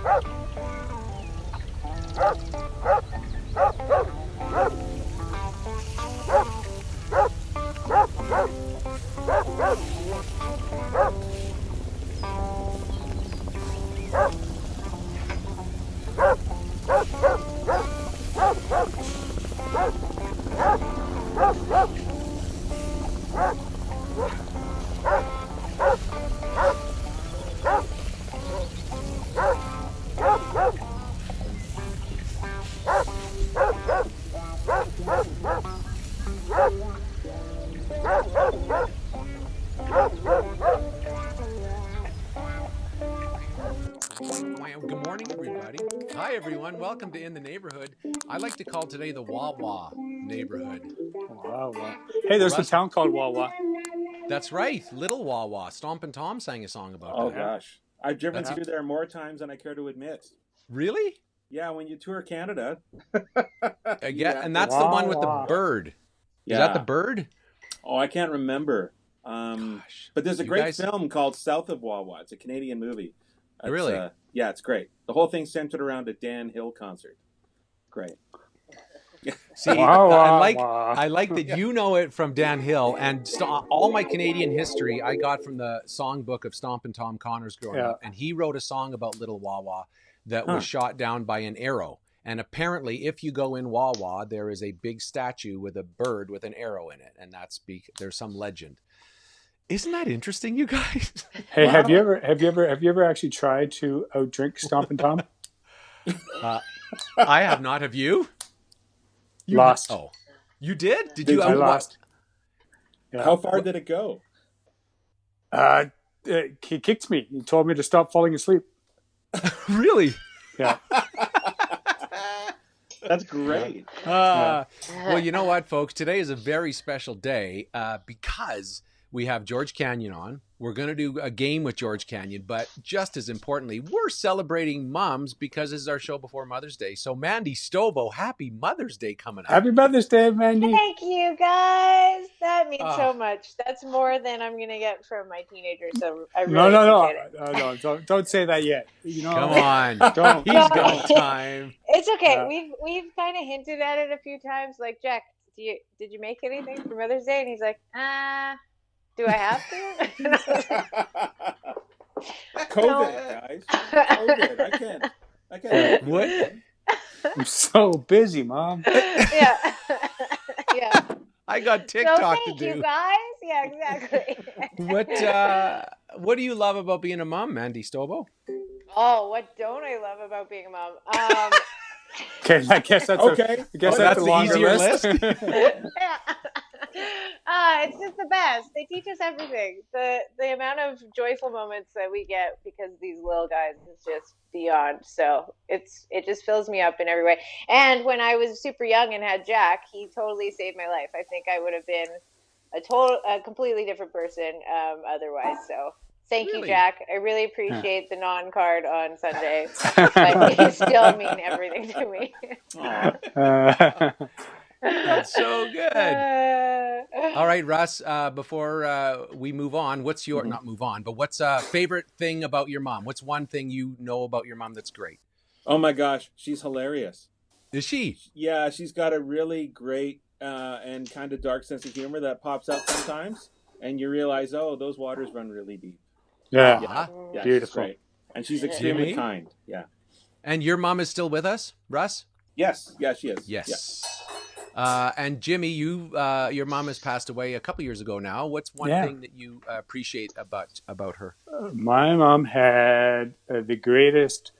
Good morning, everybody. Hi, everyone. Welcome to In the Neighborhood. I like to call today the Wawa neighborhood. Wawa. Hey, there's a town called Wawa. That's right. Little Wawa. Stompin' Tom sang a song about that. Oh, gosh. I've driven through there more times than I care to admit. Really? Yeah, when you tour Canada. And that's the one with the bird. Is that the bird? Oh, I can't remember. But there's a great film called South of Wawa. It's a Canadian movie. Really? Yeah, it's great. The whole thing's centered around a Dan Hill concert. Great. See, I like that you know it from Dan Hill, and all my Canadian history I got from the songbook of Stompin' Tom Connors growing up, and he wrote a song about Little Wawa that was shot down by an arrow. And apparently, if you go in Wawa, there is a big statue with a bird with an arrow in it, and there's some legend. Isn't that interesting, you guys? Hey, have you ever actually tried to outdrink Stompin' Tom? I have not. Have you? You lost. Oh, you did? Did you? I lost. Yeah. How far did it go? He kicked me. He told me to stop falling asleep. Really? Yeah. That's great. Well, you know what, folks? Today is a very special day because we have George Canyon on. We're going to do a game with George Canyon, but just as importantly, we're celebrating moms because this is our show before Mother's Day. So, Mandy, Stobo, happy Mother's Day coming up. Happy Mother's Day, Mandy. Thank you, guys. That means so much. That's more than I'm going to get from my teenagers. So I really appreciate it. No, don't say that yet. You know, come on, don't. He's got time. It's okay. We've kind of hinted at it a few times. Like, Jack, did you make anything for Mother's Day? And he's like, do I have to? COVID, guys. COVID. I can't. What? I'm so busy, Mom. Yeah. I got TikTok to do. Thank you, guys. Yeah, exactly. What do you love about being a mom, Mandy Stobo? Oh, what don't I love about being a mom? Okay, I guess that's okay. That's the easier list. Yeah. It's just the best. They teach us everything. The amount of joyful moments that we get because of these little guys is just beyond. So it just fills me up in every way. And when I was super young and had Jack, he totally saved my life. I think I would have been a completely different person otherwise. So thank you, Jack. I really appreciate the non-card on Sunday. But you still mean everything to me. That's so good. All right, Russ, before we move on, what's your, not move on, but what's a favorite thing about your mom? What's one thing you know about your mom that's great? Oh my gosh, she's hilarious. Is she? Yeah, she's got a really great and kind of dark sense of humor that pops out sometimes. And you realize, oh, those waters run really deep. Yeah, beautiful. Great. And she's extremely kind. Yeah. And your mom is still with us, Russ? Yes. Yeah, she is. Yes. Yeah. And Jimmy, your mom has passed away a couple years ago now. What's one thing that you appreciate about her? My mom had the greatest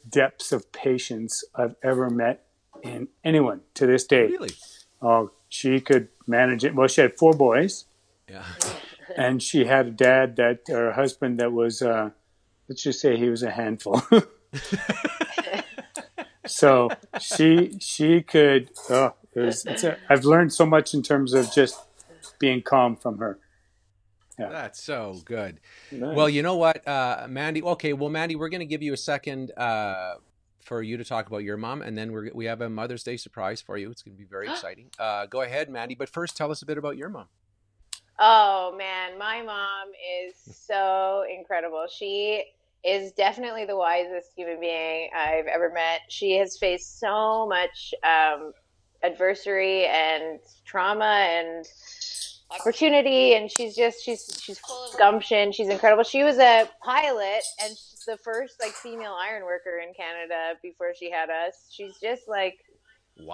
depths of patience I've ever met in anyone to this day. Really? Oh, she could manage it. Well, she had 4 boys. Yeah. And she had a dad or a husband that was, let's just say he was a handful. So she could. I've learned so much in terms of just being calm from her. Yeah. That's so good. Nice. Well, you know what, Mandy? Okay, well, Mandy, we're going to give you a second for you to talk about your mom, and then we have a Mother's Day surprise for you. It's going to be very exciting. Go ahead, Mandy. But first, tell us a bit about your mom. Oh man, my mom is so incredible. She is definitely the wisest human being I've ever met. She has faced so much adversity and trauma and opportunity, and she's full of gumption. She's incredible. She was a pilot and she's the first like female iron worker in Canada before she had us. She's just like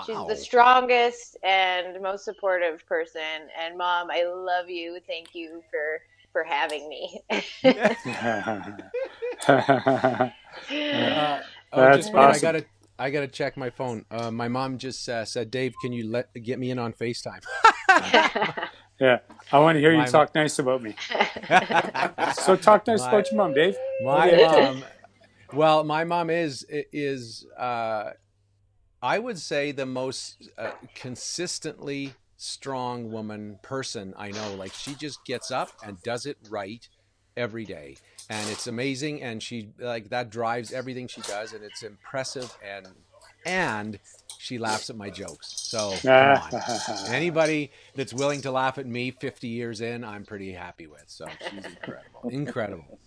she's the strongest and most supportive person. And Mom, I love you. Thank you for having me. Just That's awesome. awesome. I gotta check my phone. My mom just said, "Dave, can you get me in on FaceTime?" Yeah, I want to hear you talk nice about me. So talk nice about your mom, Dave. My mom. Well, my mom is I would say the most consistently strong person I know. Like, she just gets up and does it right every day, and it's amazing. And she that drives everything she does, and it's impressive. And she laughs at my jokes. So come on, anybody that's willing to laugh at me 50 years in, I'm pretty happy with. So she's incredible.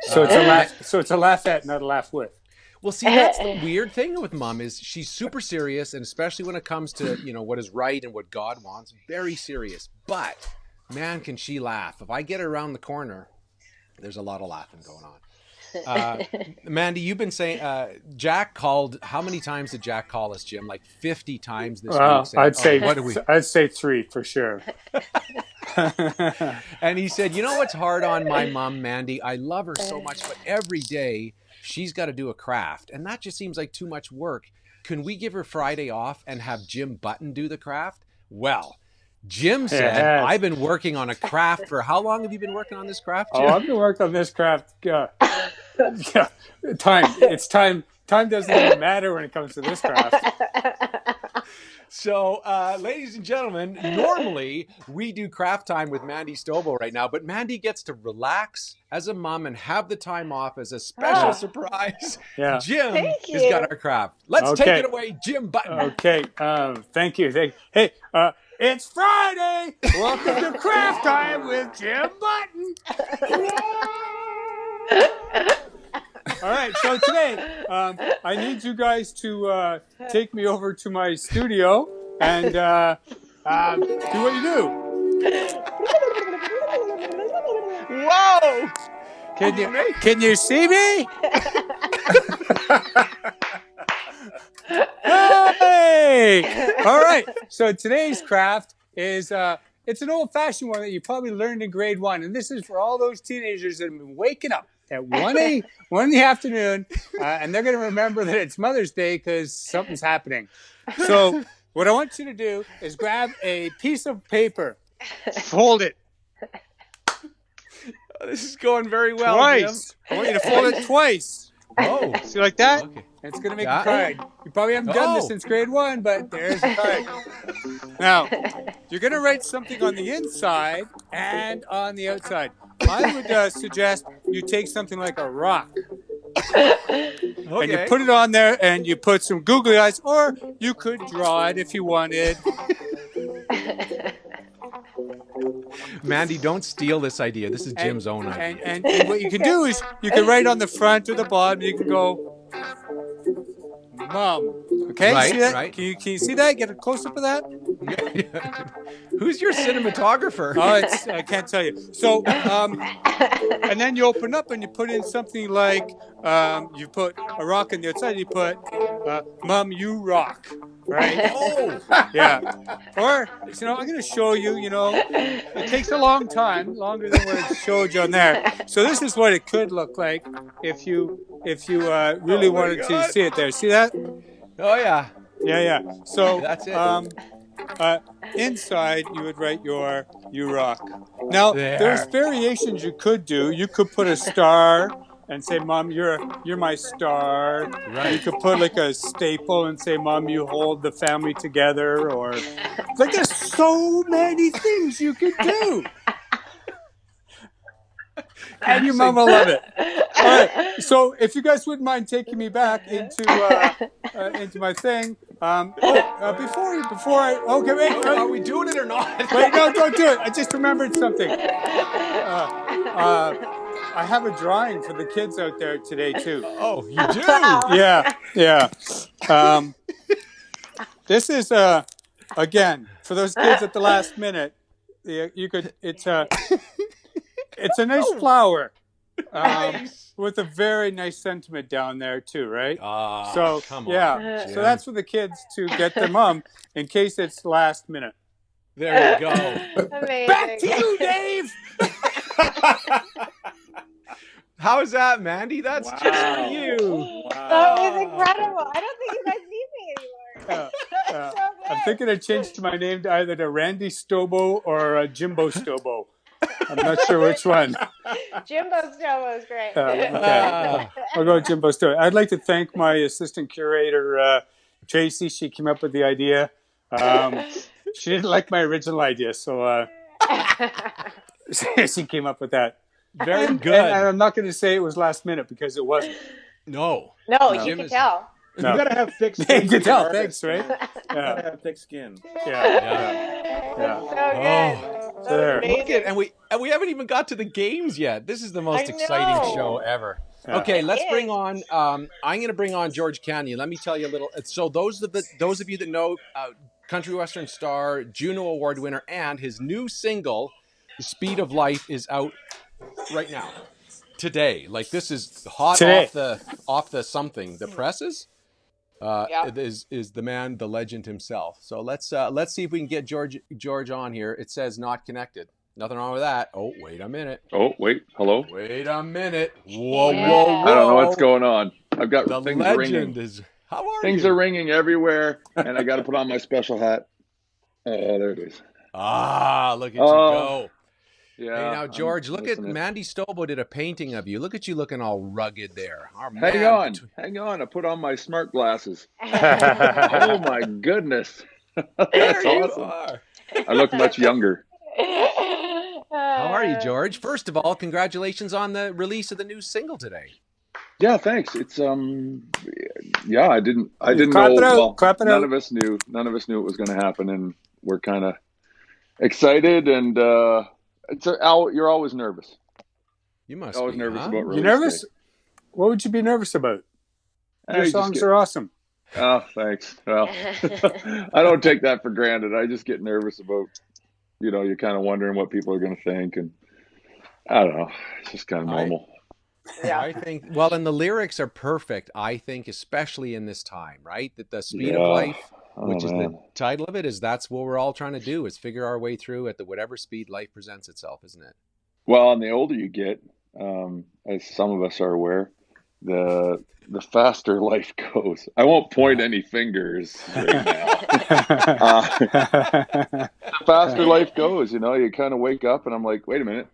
So it's a laugh. So it's a laugh at, not a laugh with. Well, see, that's the weird thing with Mom is she's super serious, and especially when it comes to, what is right and what God wants, very serious. But, man, can she laugh. If I get her around the corner, there's a lot of laughing going on. Mandy, you've been saying, Jack called, how many times did Jack call us, Jim? Like 50 times this week. Saying, I'd say 3 for sure. And he said, what's hard on my mom, Mandy? I love her so much, but every day she's got to do a craft, and that just seems like too much work. Can we give her Friday off and have Jim Button do the craft? Well, Jim said, I've been working on a craft for, how long have you been working on this craft, Jim? I've been working on this craft. Time. It's time. Time doesn't even matter when it comes to this craft. So, ladies and gentlemen, normally we do craft time with Mandy Stobo right now, but Mandy gets to relax as a mom and have the time off as a special surprise. Yeah. Jim has got our craft. Let's take it away, Jim Button. Okay. Thank you. Hey, it's Friday. Welcome to Craft Time with Jim Button. All right, so today I need you guys to take me over to my studio and do what you do. Whoa! Can you see me? Hey! All right, so today's craft is it's an old-fashioned one that you probably learned in grade 1, and this is for all those teenagers that have been waking up at 1 in the afternoon, and they're going to remember that it's Mother's Day because something's happening. So what I want you to do is grab a piece of paper, fold it. This is going very well, Twice. Jim. I want you to fold it twice. Oh. See, like that? Okay. It's going to make a card. You probably haven't done this since grade 1, but there's a card. Now, you're going to write something on the inside and on the outside. I would suggest you take something like a rock. And you put it on there and you put some googly eyes, or you could draw it if you wanted. Mandy, don't steal this idea. This is Jim's own idea. And what you can do is you can write on the front or the bottom, you can go, Mom. Okay, right, see that? Right. Can you see that? Get a close-up of that? Who's your cinematographer? Oh, I can't tell you. So, and then you open up and you put in something like, you put a rock on the outside, you put, Mom, you rock. Right? Oh! Yeah. Or, I'm going to show you, it takes a long time, longer than what it showed you on there. So this is what it could look like if you really wanted to see it there. See that? Oh, yeah. Yeah. So that's it. Inside, you would write you rock. Now, there's variations you could do. You could put a star and say, Mom, you're my star. Right. You could put like a staple and say, Mom, you hold the family together. Or like there's so many things you could do. And your mom will love it. All right. So if you guys wouldn't mind taking me back into my thing. Before I okay, wait. Are we doing it or not? Wait, no, don't do it. I just remembered something. I have a drawing for the kids out there today too. Oh, you do? Yeah. This is again for those kids at the last minute. You could. It's a nice flower. With a very nice sentiment down there too, right? So come on, so that's for the kids to get their mom in case it's last minute. There you go. Amazing. Back to you, Dave. How is that, Mandy? That's just for you. Wow. That was incredible. I don't think you guys need me anymore. So good. I'm thinking I changed my name to either to Randy Stobo or Jimbo Stobo. I'm not sure which one. Jimbo Stobo is great. Okay. I'll go with Jimbo Stobo. I'd like to thank my assistant curator, Tracy. She came up with the idea. She didn't like my original idea, so she came up with that. Very good. And I'm not going to say it was last minute because it wasn't. No, you can tell. No. You gotta have thick skin. You can tell, thanks, right? You gotta have thick skin. Yeah. So good. So there. Look at, and we haven't even got to the games yet. This is the most exciting show ever. Yeah. Okay, let's bring on. I'm going to bring on George Canyon. Let me tell you a little. So those of you that know, country western star, Juno Award winner, and his new single, "The Speed of Life," is out right now, today. Like this is hot off the something. The presses. It is the man, the legend himself. So let's see if we can get George on here. It says not connected. Nothing wrong with that. Oh, wait a minute. Oh, wait. Hello? Wait a minute. Whoa. I don't know what's going on. I've got the things legend ringing. How are things you? are ringing everywhere, and I got to put on my special hat. Oh, there it is. Look at you go. Yeah. Hey, now, George, look at Mandy Stobo did a painting of you. Look at you looking all rugged there. Hang on. I put on my smart glasses. Oh, my goodness. That's awesome. I look much younger. How are you, George? First of all, congratulations on the release of the new single today. Yeah, thanks. It's I didn't Clap know. it out. Well, Clap it none out. of us knew it was going to happen, and we're kind of excited. And you're always nervous. You must always be nervous about release You nervous? day. What would you be nervous about? Your You songs are awesome. Oh, thanks. Well, I don't take that for granted. I just get nervous about, you're kind of wondering what people are going to think, and I don't know. It's just kind of normal. Yeah. I think, and the lyrics are perfect, I think, especially in this time, right? That the speed of life, which is the title of it, that's what we're all trying to do, is figure our way through at whatever speed life presents itself, isn't it? Well, and the older you get, as some of us are aware, the faster life goes. I won't point any fingers right now. The faster life goes, you kind of wake up and I'm like, wait a minute,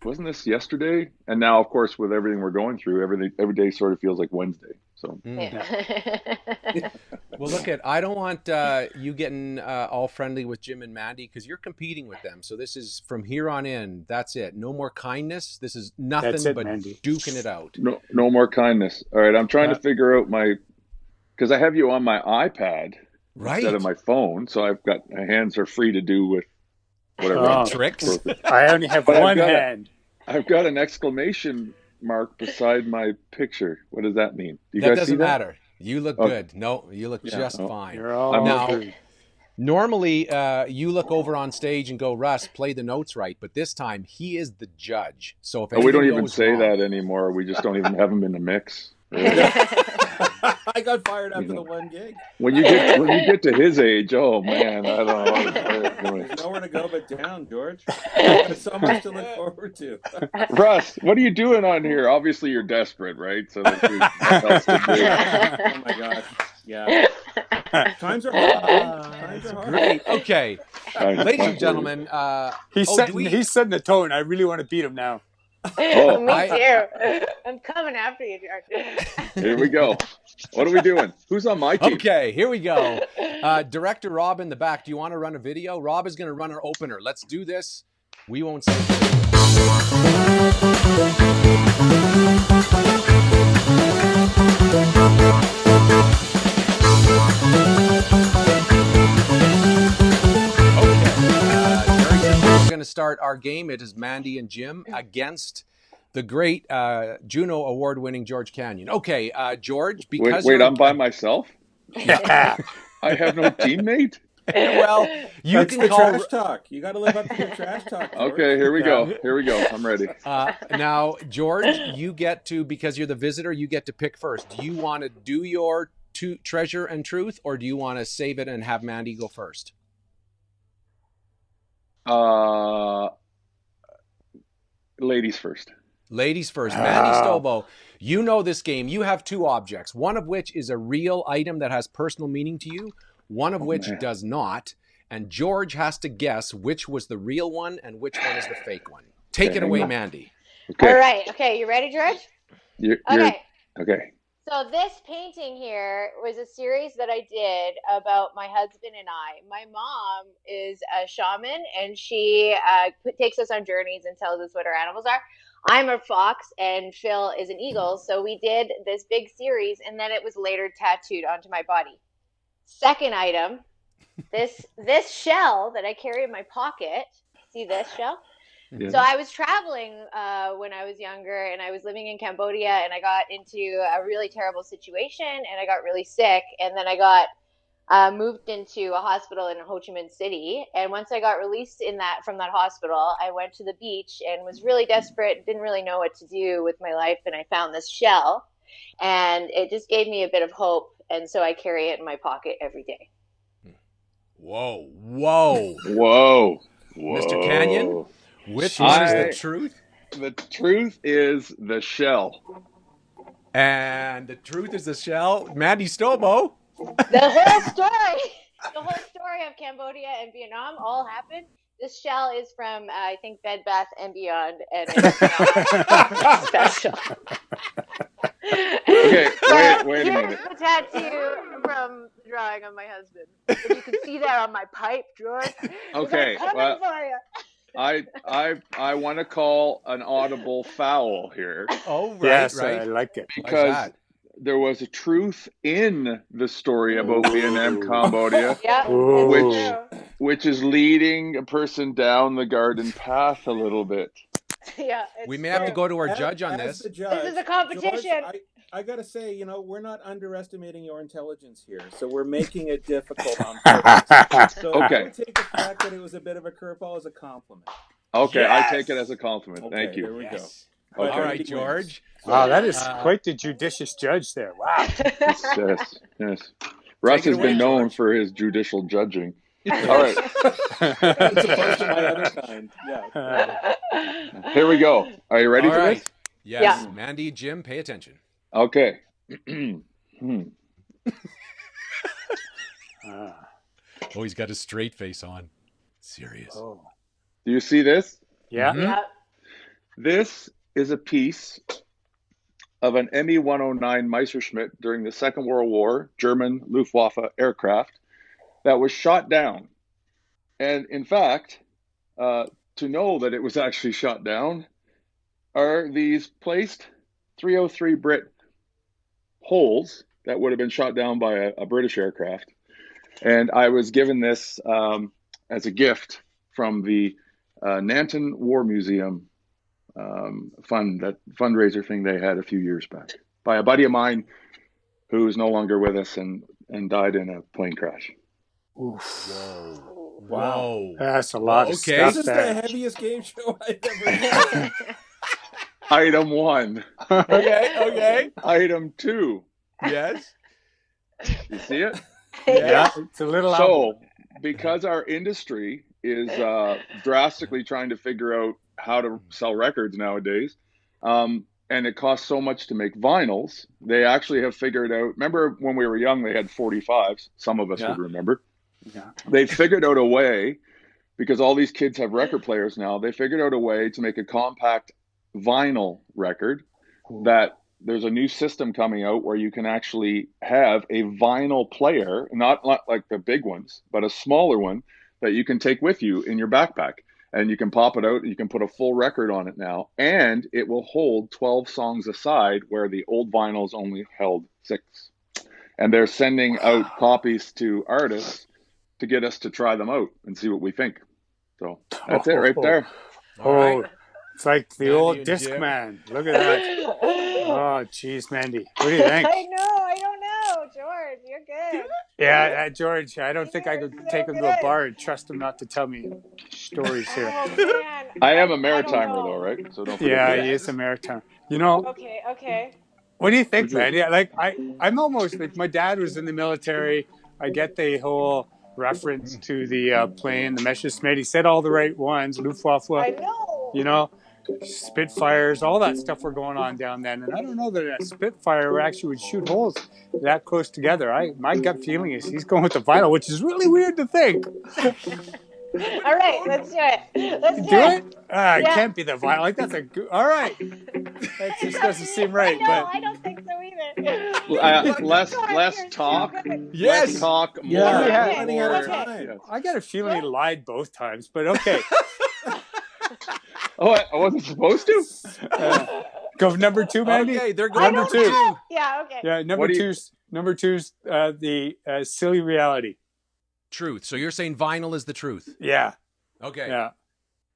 wasn't this yesterday? And now, of course, with everything we're going through, every day sort of feels like Wednesday. So, Well, I don't want you getting all friendly with Jim and Mandy because you're competing with them. So this is from here on in. That's it. No more kindness. This is nothing but Mandy. duking it out. No more kindness. All right, I'm trying to figure out because I have you on my iPad instead of my phone, so I've got my hands are free to do with whatever tricks. I only have one hand. I've got an exclamation mark beside my picture. What does that mean? Do you that guys doesn't see that? matter. You look good. No, you look just fine. You're all now, normally you look over on stage and go, Russ, play the notes right. But this time he is the judge. So if we don't even goes say wrong, that anymore. We just don't even have them in the mix. Really. I got fired after the one gig. When you get to his age, oh man, I don't know. There's nowhere to go but down, George. There's so much to look forward to. Russ, what are you doing on here? Obviously, you're desperate, right? So what else to do? Oh my God, yeah. Times are hard. Times are hard. Great. Okay, ladies and gentlemen, he's setting the tone. I really want to beat him now. Me too. I'm coming after you, George. Here we go. What are we doing? Who's on my team? Okay, here we go. Director Rob in the back. Do you want to run a video? Rob is going to run our opener. Let's do this. We won't say. We're going to start our game. It is Mandy and Jim against the great Juno Award-winning George Canyon. Okay, George, Wait, because I'm by myself? Yeah. I have no teammate? well, you That's can the call. trash talk. You got to live up to the trash talk, George. Okay, here we go. I'm ready. Now, George, you get to, because you're the visitor, you get to pick first. Do you want to do your treasure and truth, or do you want to save it and have Mandy go first? Ladies first. Ladies first. Mandy Stobo, you know this game. You have two objects, one of which is a real item that has personal meaning to you, one of which does not. And George has to guess which was the real one and which one is the fake one. Take it away, Mandy. Okay. All right. Okay, you ready, George? Okay. So this painting here was a series that I did about my husband and I. My mom is a shaman, and she takes us on journeys and tells us what our animals are. I'm a fox, and Phil is an eagle. So we did this big series, and then it was later tattooed onto my body. Second item, this shell that I carry in my pocket. See this shell? Yeah. So I was traveling when I was younger, and I was living in Cambodia, and I got into a really terrible situation, and I got really sick, and then I got moved into a hospital in Ho Chi Minh City. And once I got released from that hospital, I went to the beach and was really desperate, didn't really know what to do with my life, and I found this shell, and it just gave me a bit of hope, and so I carry it in my pocket every day. Whoa. Mr. Canyon? Which one is the truth? The truth is the shell. And the truth is the shell. Mandy Stobo. The whole story of Cambodia and Vietnam all happened. This shell is from, I think, Bed Bath & Beyond, and it's not special. Okay, wait a minute. Here's the tattoo from the drawing of my husband. And you can see that on my pipe, George. Okay, coming for you. I want to call an audible foul here. Oh, right, yes, right. I like it. Because there was a truth in the story about Vietnam, Cambodia, which is leading a person down the garden path a little bit. Yeah, we may have to go to our judge on this. This is a competition. George, I got to say, we're not underestimating your intelligence here, so we're making it difficult on purpose. So okay. I would take the fact that it was a bit of a curveball as a compliment. Okay, yes! I take it as a compliment. Okay, Thank you. There we go. Okay. All right, George. Wow, that is quite the judicious judge there. Wow. Yes. Russ has been known for his judicial judging. All right. It's opposed to my other kind. Yeah. Here we go. Are you ready for this? Yes. Yeah. Mandy, Jim, pay attention. Okay. Oh, he's got a straight face on. Serious. Oh. Do you see this? Yeah. Mm-hmm. Yeah. This is a piece of an Me-109 Messerschmitt during the Second World War, German Luftwaffe aircraft, that was shot down. And in fact, to know that it was actually shot down are these placed 303 Brit holes that would have been shot down by a British aircraft. And I was given this as a gift from the Nanton War Museum fundraiser thing they had a few years back by a buddy of mine who is no longer with us and died in a plane crash. Oof. Whoa. Wow. That's a lot of stuff. This is the heaviest game show I've ever seen. Item 1. Okay. Item 2. Yes. You see it? Yeah. It's a little So, because our industry is drastically trying to figure out how to sell records nowadays, and it costs so much to make vinyls, they actually have figured out, remember when we were young, they had 45s, some of us would remember. Yeah. They figured out a way, because all these kids have record players now, they figured out a way to make a compact vinyl record that there's a new system coming out where you can actually have a vinyl player, not like the big ones, but a smaller one that you can take with you in your backpack. And you can pop it out, and you can put a full record on it now, and it will hold 12 songs aside where the old vinyls only held 6. And they're sending out copies to artists to get us to try them out and see what we think. So that's it right there. All right. It's like the Mandy old and disc Jim. man. Look at that. Oh, jeez, Mandy. What do you think? I know. I don't know, George. You're good. Yeah, George, I don't think I You're could so take him to a good. bar and trust him not to tell me stories here. Oh man. I am a I don't maritimer know. though, right? So don't forget Yeah, that. he is a maritime. You know, Okay. what do you think, Would you- man? Yeah, like I'm almost like my dad was in the military. I get the whole reference to the plane, the Messerschmitt. He said all the right ones, Luftwaffe. I know. You know, Spitfires, all that stuff were going on down then. And I don't know that a Spitfire actually would shoot holes that close together. My gut feeling is he's going with the vinyl, which is really weird to think. All right, let's do it. Let's do Do it? it. It can't be the vinyl. Like that's all right. That just doesn't seem right. I don't think so either. Less talk. Yes. Less talk. More. Yeah, we have- we're running out of Okay. time. Yes. I got a feeling he lied both times, but okay. Oh, I wasn't supposed to. Go number 2, Mandy. Okay, they're I going Number to don't 2. know. Yeah, okay. Yeah, What do you- number two's the silly reality. truth. So you're saying vinyl is the truth? Yeah, Okay. yeah.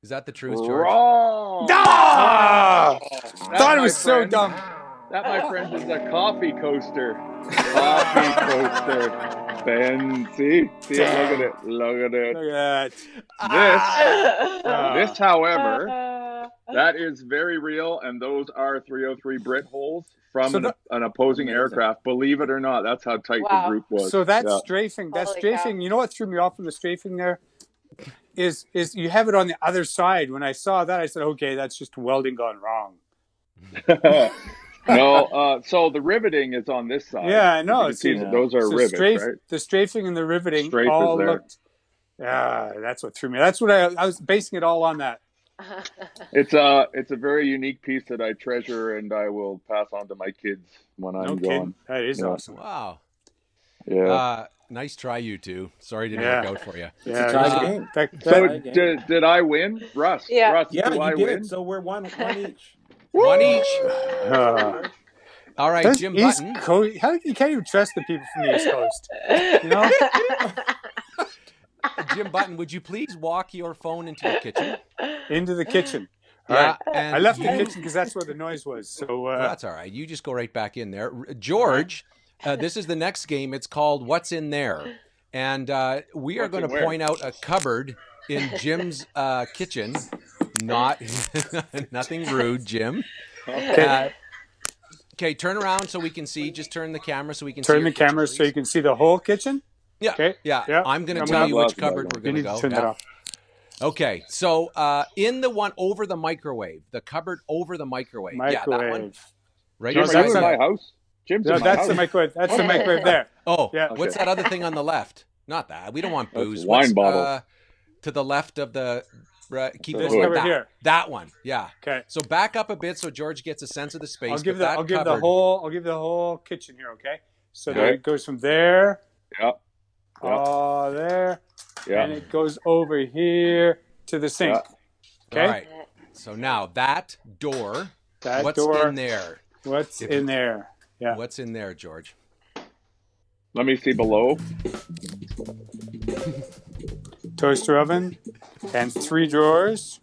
Is that the truth, George? Wrong. Ah! That, Thought it my was so friend- dumb. That, my friend, is a coffee coaster. Coffee coaster. Fancy. See, look at it. Look at it. Look at This, however, Uh, that is very real, and those are 303 Brit holes from So an opposing aircraft. Believe it or not, that's how tight Wow. the group that. was. So that Yeah. strafing, Holy cow. you know what threw me off from the strafing there? Is you have it on the other side. When I saw that, I said, okay, that's just welding gone wrong. No, so the riveting is on this side. Yeah, I know. You can see See, that those are So rivets, right? the strafing and the riveting Strafe all is there. looked. Yeah, that's what threw me. That's what I was basing it all on that. It's a very unique piece that I treasure, and I will pass on to my kids when I'm No gone. kidding. That is Yeah. awesome. Wow. Yeah. Nice try, you two. Sorry it didn't Yeah. work out for you. Yeah, a tie that- game. So Right. did I win, Russ? Yeah. Russ, Yeah, do you I did. win? So we're one each. One each. uh, All right, Those Jim East Button. Coast, how you can't even trust the people from the East Coast. You know? Jim Button, would you please walk your phone into the kitchen? Into the kitchen. All Yeah, right. and I left the you- kitchen because that's where the noise was. So Well, that's all right. You just go right back in there. George, this is the next game. It's called What's in There? And we are What's going in to where? point out a cupboard in Jim's kitchen. Not nothing rude, Jim. Okay, turn around so we can see. Just turn the camera so we can see. turn your the camera kitchen, so you please. can see the whole kitchen. Yeah, Okay. yeah. Yeah. I'm going to I'm tell gonna you which have cupboard we're You going need to to go. turn that off. Okay, so in the one over the microwave, the cupboard over the microwave. Yeah, that one. Microwave. Right Jim, No, are beside you in that's my you. house? Jim's No, in my that's house. the microwave. That's the microwave there. Oh, Yeah. what's that other thing on the left? Not that. We don't want That's booze. wine What's, bottle. to the left of the. Keep This going. cupboard That, here. that one. Yeah. Okay. So back up a bit so George gets a sense of the space. I'll give but the that I'll give the whole kitchen here. Okay. So Okay. there it goes from there. Yeah. Yeah. There. Yeah. And it goes over here to the sink. Okay. All right. So now that door. That what's door. in there? What's If- in there? Yeah. What's in there, George? Let me see below. Toaster oven and 3 drawers.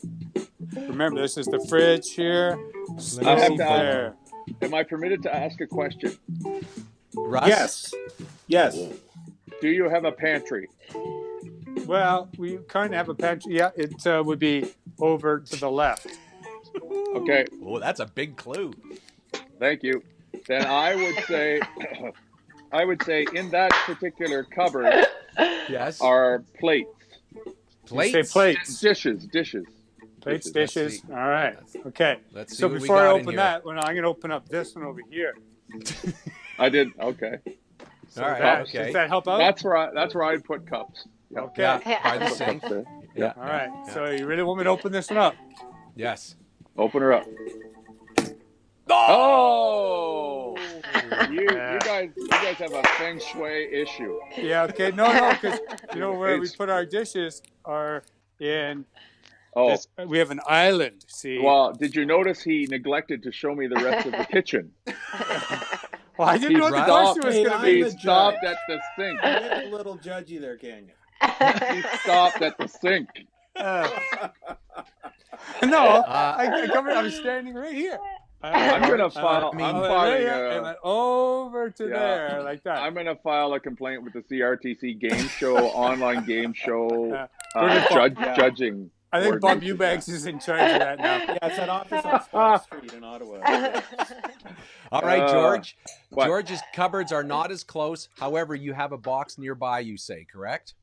Remember, this is the fridge here. I have Stove to there. Am I permitted to ask a question? Russ? Yes. Do you have a pantry? Well, we kind of have a pantry. Yeah, it would be over to the left. Okay. Oh, that's a big clue. Thank you. Then I would say in that particular cupboard Yes. are plates. Plates. You say plates. Dishes. Plates, Let's dishes. see. All right. Okay. Let's see So what we before I got in open here. that one, I'm going to open up this one over here. I did. Okay. All right. That- Okay. Does that help out? That's where I'd put cups. Yeah. Okay. Yeah. By the sink. Cups there. Yeah. All right. Yeah. So you really want me to open this one up? Yes. Open her up. Oh! You guys have a feng shui issue. Yeah. Okay. No, because you know where we It's- put our dishes are in. Oh. We have an island. See. Well, did you notice he neglected to show me the rest of the kitchen? Well, I didn't know what the stopped- question was Hey, going to I'm be. the He stopped judge. at the sink. Get a little judgy there, can you? He stopped at the sink. Uh, No, I'm standing right here. I'm gonna file. I mean, I'm filing. And went over to there like that. I'm gonna file a complaint with the CRTC game show, online game show judging. I think Bob Eubanks is in charge of that now. Yeah, it's an office on Spark Street in Ottawa. All right, George. George's cupboards are not as close. However, you have a box nearby, you say, correct?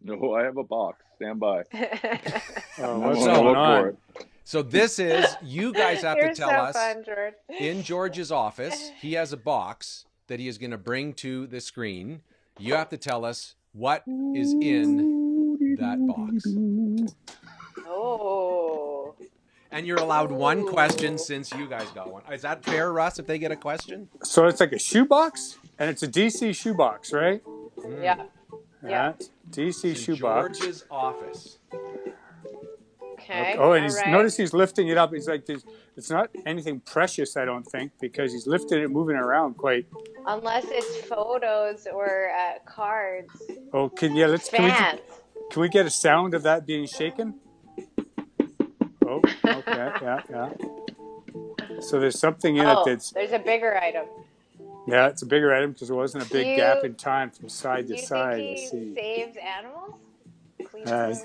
No, I have a box. Stand by. What's going on? So this is, you guys have to tell us, fun, George. in George's office, he has a box that he is going to bring to the screen. You have to tell us what is in that box. Oh. And you're allowed one question since you guys got one. Is that fair, Russ, if they get a question? So it's like a shoebox, and it's a DC shoebox, right? Yeah. Yeah. DC shoebox. George's office. Okay. Oh, and notice he's lifting it up. He's like, it's not anything precious, I don't think, because he's lifting it, moving it around quite. Unless it's photos or cards. Oh, can we get a sound of that being shaken? Oh, okay, yeah. So there's something in it that's. There's a bigger item. Yeah, it's a bigger item because there wasn't a big gap in time from side to side. Do you think he saves animals?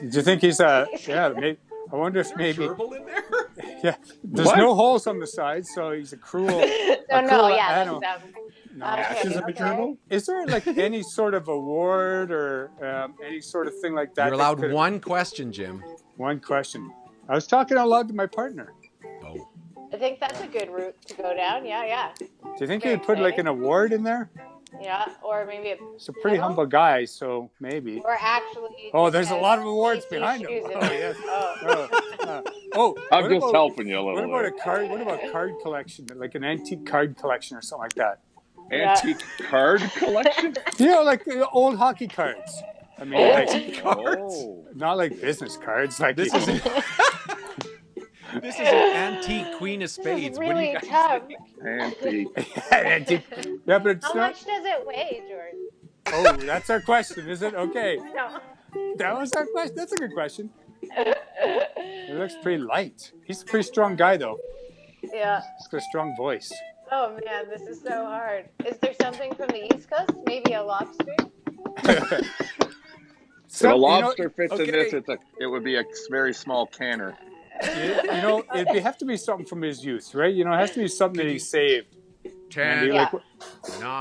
Do you think he's maybe, I wonder if maybe. Gerbil in there? Yeah, there's no holes on the sides, so he's a cruel. Animal. Is there like any sort of award or any sort of thing like that? You're allowed one question, Jim. One question. I was talking out loud to my partner. Oh. I think that's a good route to go down. Yeah. Do you think you'd put like an award in there? Yeah, or maybe He's a pretty humble guy, so maybe. Or actually. Oh, there's a lot of awards behind him. Oh, yes. I'm just helping you a little. What about card collection? Like an antique card collection or something like that? Antique card collection? Like old hockey cards. I mean, antique cards. Not like business cards. Like this is. This is an antique Queen of Spades. This is really tough. Antique. Yeah, but it's How much does it weigh, George? Oh, that's our question, is it? Okay. No. That was our question. That's a good question. It looks pretty light. He's a pretty strong guy, though. Yeah. He's got a strong voice. Oh, man, this is so hard. Is there something from the East Coast? Maybe a lobster? If a lobster fits in this, it would be a very small canner. It'd have to be something from his youth, right? It has to be something that he saved. 10, 9,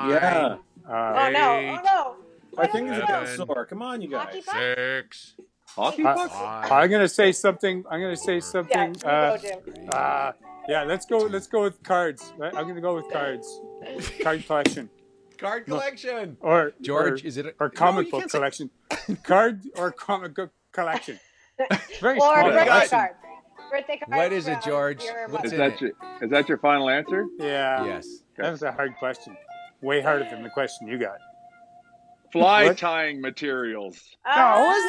yeah. Oh no! I think it's a dinosaur. Come on, you guys. 6. Hockey pucks? I'm gonna say something. Yeah, let's go with cards. I'm gonna go with cards. Card collection. Card collection. Or George, is it or comic book collection? Card or comic book collection. Very or small birthday collection. card. Birthday card. What is it, George? What's in it? Is that your final answer? Yeah. Yes. That was a hard question. Way harder than the question you got. Fly tying materials. Oh,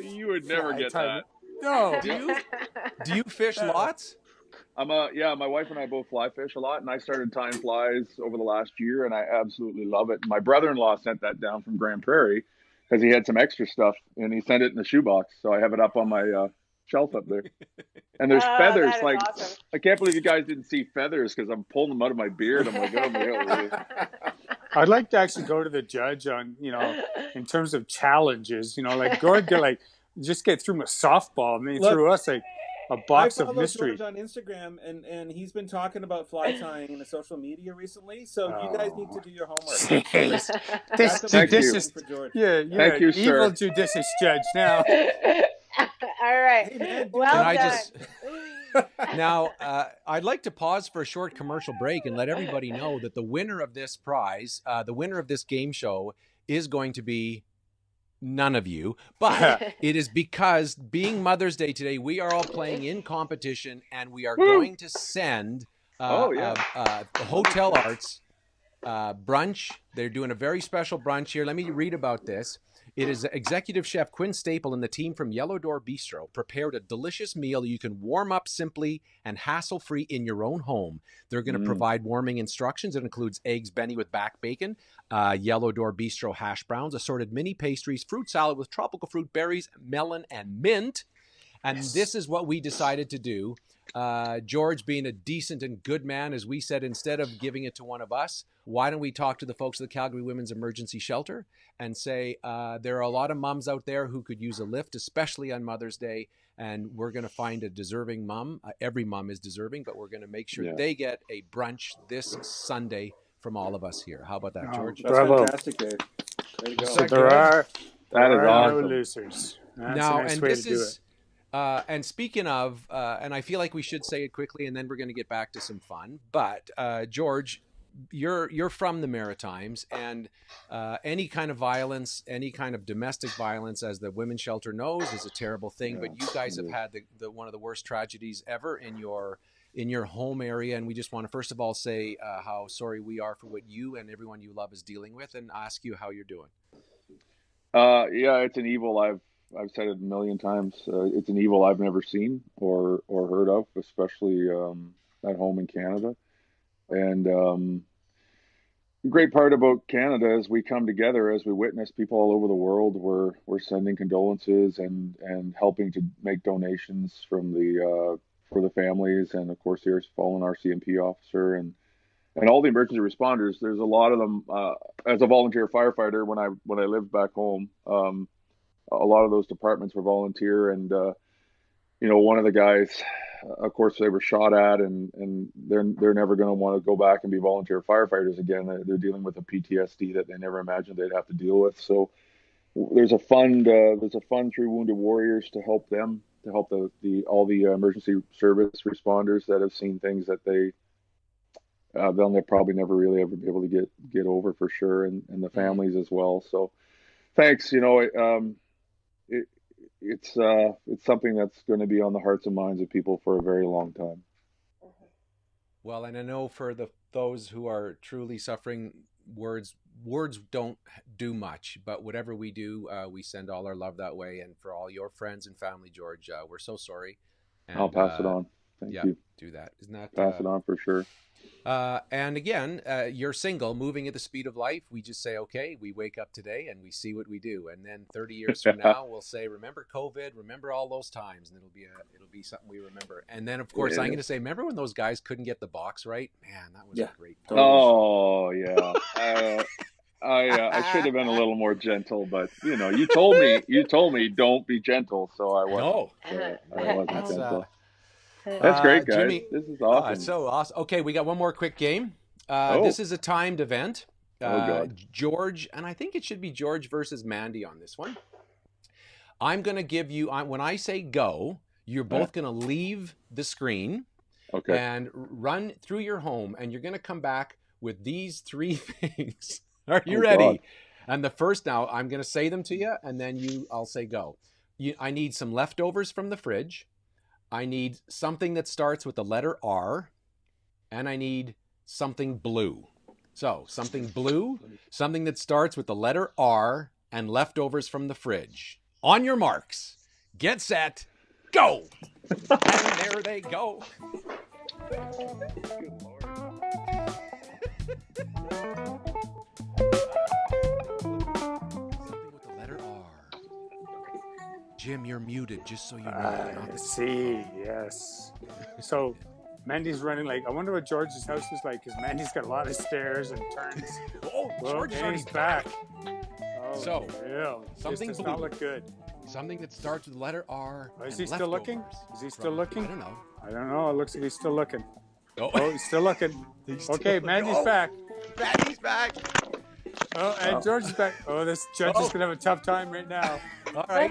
you would never get that. No. Do you fish lots? My wife and I both fly fish a lot, and I started tying flies over the last year, and I absolutely love it. My brother-in-law sent that down from Grand Prairie because he had some extra stuff, and he sent it in a shoebox, so I have it up on my shelf up there. And there's feathers. Like, awesome. I can't believe you guys didn't see feathers because I'm pulling them out of my beard. I'm like, oh my God. I'd like to actually go to the judge on, in terms of challenges, like Gord could just get through him a softball, and then he threw us like a box of mystery. George on Instagram, and he's been talking about fly tying in the social media recently. So you guys need to do your homework. This judicious, thank you, sir. Evil judicious judge now. All right. Hey, man, well done. Now, I'd like to pause for a short commercial break and let everybody know that the winner of this prize, the winner of this game show, is going to be none of you. But it is because being Mother's Day today, we are all playing in competition, and we are going to send Hotel Arts brunch. They're doing a very special brunch here. Let me read about this. It is Executive Chef Quinn Staple and the team from Yellow Door Bistro prepared a delicious meal you can warm up simply and hassle-free in your own home. They're going to provide warming instructions. It includes eggs Benny with back bacon, Yellow Door Bistro hash browns, assorted mini pastries, fruit salad with tropical fruit, berries, melon, and mint. And this is what we decided to do. George, being a decent and good man, as we said, instead of giving it to one of us, why don't we talk to the folks of the Calgary Women's Emergency Shelter and say there are a lot of moms out there who could use a lift, especially on Mother's Day, and we're going to find a deserving mom. Every mom is deserving, but we're going to make sure they get a brunch this Sunday from all of us here. How about that, George? That's fantastic, Dave. Way to go. So there are awesome. no losers. That's now, a nice and way this to do is, and speaking of, and I feel like we should say it quickly, and then we're going to get back to some fun. But George, you're from the Maritimes, and any kind of violence, any kind of domestic violence, as the women's shelter knows, is a terrible thing. But you guys have had the one of the worst tragedies ever in your home area, and we just want to first of all say how sorry we are for what you and everyone you love is dealing with, and ask you how you're doing. Yeah, it's an evil. I've said it a million times. It's an evil I've never seen or heard of, especially at home in Canada. And the great part about Canada is we come together as we witness people all over the world. We're sending condolences and helping to make donations from for the families, and of course here's fallen RCMP officer and all the emergency responders. There's a lot of them. As a volunteer firefighter, when I lived back home, a lot of those departments were volunteer, and one of the guys, of course, they were shot at, and they're never going to want to go back and be volunteer firefighters again. They're dealing with a PTSD that they never imagined they'd have to deal with. So there's a fund through Wounded Warriors to help them, to help all the emergency service responders that have seen things that they'll probably never really ever be able to get over, for sure, and the families as well. So thanks. It's something that's going to be on the hearts and minds of people for a very long time. Well, and I know for those who are truly suffering, words don't do much, but whatever we do, we send all our love that way. And for all your friends and family, George, we're so sorry. And, I'll pass it on. Thank you. Do that. Isn't that pass it on for sure? And again, you're single, moving at the speed of life. We just say, okay, we wake up today and we see what we do. And then 30 years from now, we'll say, remember COVID, remember all those times. And it'll be something we remember. And then, of course, I'm going to say, remember when those guys couldn't get the box right? Man, that was a great time. Oh, yeah. I should have been a little more gentle, but you told me don't be gentle. So I wasn't. I wasn't gentle. That's great, guys. Jimmy, this is awesome. It's so awesome. Okay, we got one more quick game. This is a timed event. God. George, and I think it should be George versus Mandy on this one. I'm going to give you, when I say go, you're both going to leave the screen and run through your home, and you're going to come back with these three things. Are you ready? God. And the first, now I'm going to say them to you, and then I'll say go. I need some leftovers from the fridge. I need something that starts with the letter R, and I need something blue. So something blue, something that starts with the letter R, and leftovers from the fridge. On your marks, get set, go! And there they go. Good Lord. Something with the letter R. Jim, you're muted, just so you know. See, yes. So Mandy's running I wonder what George's house is like, because Mandy's got a lot of stairs and turns. George is back. Something does not look good. Something that starts with the letter R. Is he still looking? Is he still looking? I don't know. I don't know. It looks like he's still looking. Oh, he's still looking. Mandy's back. Mandy's back. Oh, and George is back. Oh, this judge is going to have a tough time right now. All right.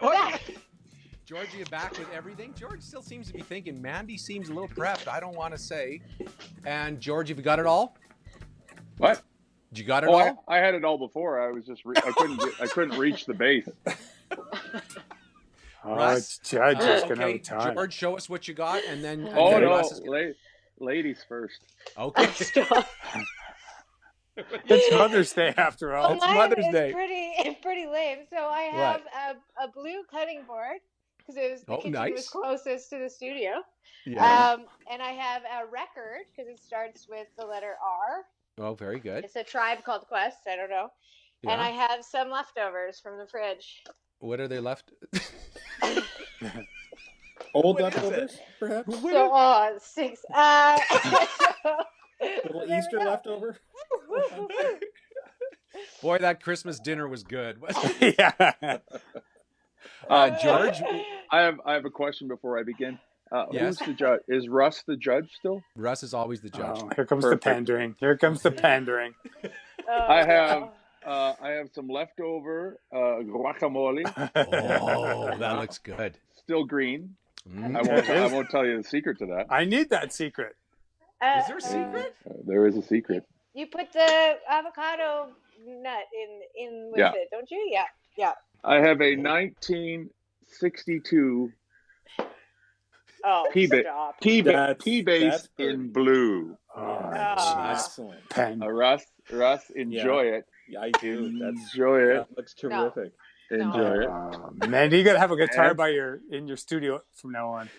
What? George, are you back with everything? George still seems to be thinking. Mandy seems a little prepped. I don't want to say. And George, have you got it all? What? Did you got it all? I had it all before. I was just I couldn't reach the base. Russ, Judge is going to have a time. George, show us what you got, and then. Ladies first. Okay. It's Mother's Day after all. Well, it's Mother's Day. It's pretty lame. So I have a blue cutting board because the kitchen was closest to the studio. Yeah. And I have a record because it starts with the letter R. Oh, very good. It's a Tribe Called Quest. I don't know. Yeah. And I have some leftovers from the fridge. What are they left? Old leftovers, perhaps? So, 6. Little Easter leftover? Boy, that Christmas dinner was good. Yeah. George? I have a question before I begin. Yes? Who's the judge? Is Russ the judge still? Russ is always the judge. Oh, here comes the pandering. Here comes the pandering. I have some leftover guacamole. Oh, that looks good. Still green. Mm. I won't tell you the secret to that. I need that secret. Is there a secret? There is a secret. You put the avocado nut in with it, don't you? Yeah. Yeah. I have a 1962 P-base in blue. Excellent. Russ, enjoy it. Yeah, I do. Enjoy it. That looks terrific. No. Enjoy it. Mandy, you gotta have a guitar in your studio from now on.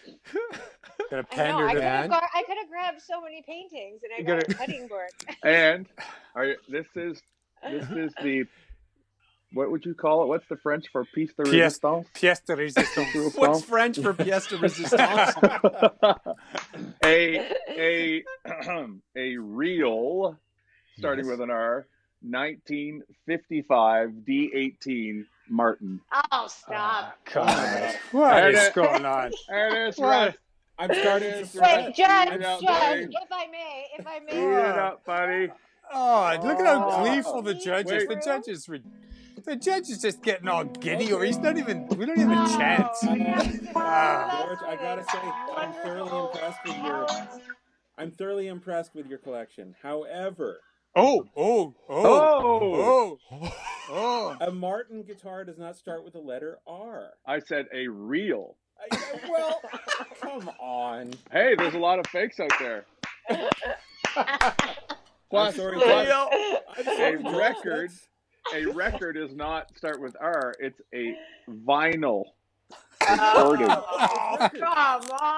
Gotta pander to that. I could have grabbed so many paintings, and I got a cutting board. And this is the. What would you call it? What's the French for pièce de résistance? Pièce de résistance. What's French for pièce de résistance? a real, starting with an R, 1955 D18 Martin. Oh, stop! God, what is going on? And it's right. I'm starting to Wait, Judge, if I may. Eat it up, buddy. Oh, look at how gleeful the judge is. The judge is just getting all giddy, or we don't even have a chance. George, I gotta say, I'm thoroughly impressed with your collection. However, a Martin guitar does not start with the letter R. I said a real. Well, come on. Hey, there's a lot of fakes out there. Plus, a record does not start with R. It's a vinyl recording. Come on.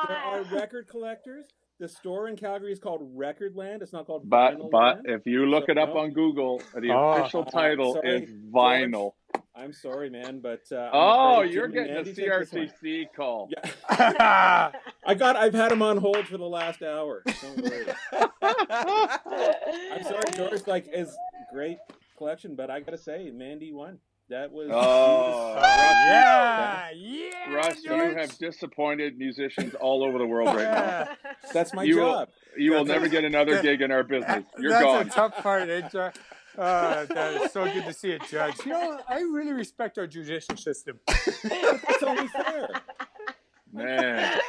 There are record collectors. The store in Calgary is called Recordland. It's not called But Vinyl if you look it up on Google, the official title is vinyl. George, I'm sorry, man, but you're getting a CRCC call. Yeah. I've had him on hold for the last hour. Don't worry. I'm sorry, George. Is great collection, but I gotta say, Mandy won. That was Russ, you have disappointed musicians all over the world right now. That's my job. You will never get another gig in our business. You're that's gone. That's a tough part, Judge. That is so good to see a judge. I really respect our judicial system. It's only fair. Man.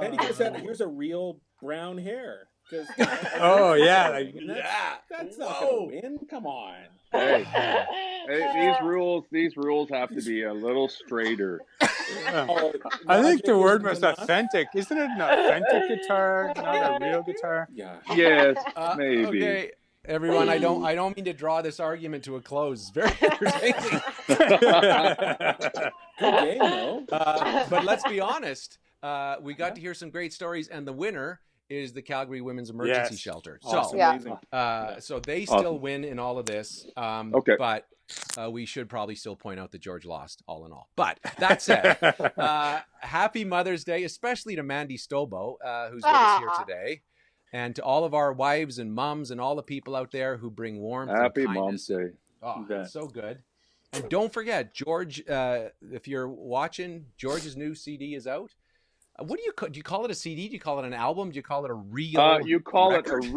Mandy could have said, here's a real brown hair. That's not going to win. Come on. Hey, these rules have to be a little straighter. I think the word was authentic. Isn't it an authentic guitar, not a real guitar? Yeah. Yes, maybe. Okay, everyone. I don't mean to draw this argument to a close. It's very entertaining. Good game, though. But let's be honest. We got to hear some great stories, and the winner is the Calgary Women's Emergency Shelter. Awesome. So they still win in all of this. Okay. But we should probably still point out that George lost all in all. But that said, happy Mother's Day, especially to Mandy Stobo, who's with us here today. And to all of our wives and moms and all the people out there who bring warmth and kindness. Happy Mom's Day. Oh, that's so good. And don't forget, George, if you're watching, George's new CD is out. What do you call it? A CD? Do you call it an album? Do you call it a real? You call record? it a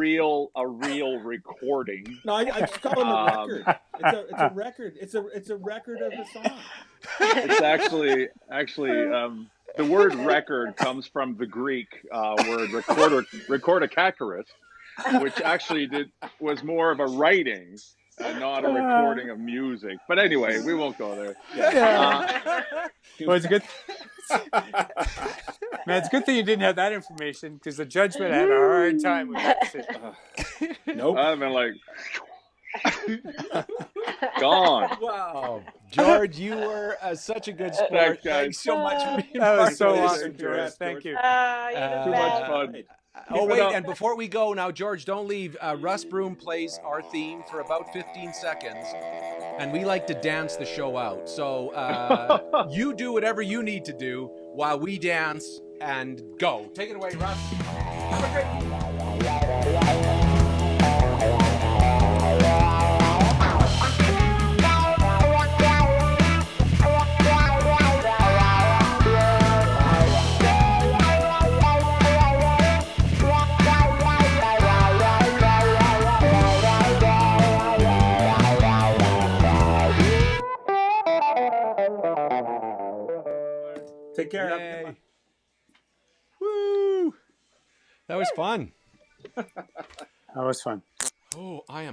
real recording. No, I just call it a record. It's a record. It's a record of the song. It's actually the word record comes from the Greek word recordikakarist, which actually was more of a writing. Not a recording of music. But anyway, we won't go there. Well, it's good. Man, it's a good thing you didn't have that information, because the judgment had a hard time with that decision. Nope. I've been like, gone. Wow. George, you were such a good sport. Thanks so much for being That part was so of this. awesome, George. Thank you. Too much fun. And before we go now, George, don't leave. Russ Broom plays our theme for about 15 seconds. and we like to dance the show out. So you do whatever you need to do while we dance and go. Take it away, Russ. Have a great Take care. Yay. Woo! That was fun. That was fun. Oh, I am